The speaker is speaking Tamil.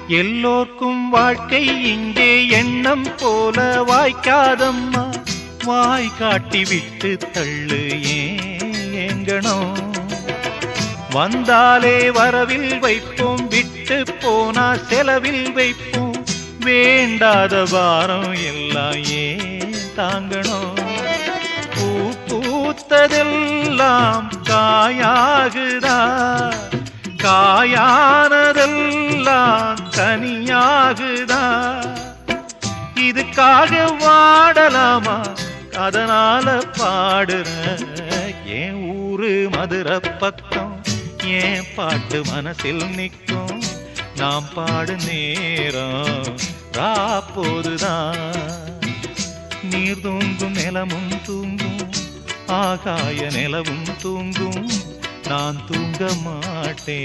எல்லோர்க்கும் வாழ்க்கை இங்கே எண்ணம் போல வாய்க்காதம்மா. வாய் காட்டி விட்டு தள்ளு ஏங்கணும். வந்தாலே வரவில் வைப்போம், விட்டு போனா செலவில் வைப்போம். வேண்டாத பாரம் எல்லாம் ஏன் தாங்கணும். பூ பூத்ததெல்லாம் காயாகுதா, காயானதெல்லாம் தனியாகுதா. இதுக்காக வாடலாமா, அதனால பாடுற. என் ஊரு மதுரை பக்கம், என் பாட்டு மனசில் நிற்கும். நாம் பாடு நேரம் ராப்போதுதான். நீர் தூங்கும் நிலமும் தூங்கும், ஆகாய நிலவும் தூங்கும். நான் தூங்க மாட்டேன்.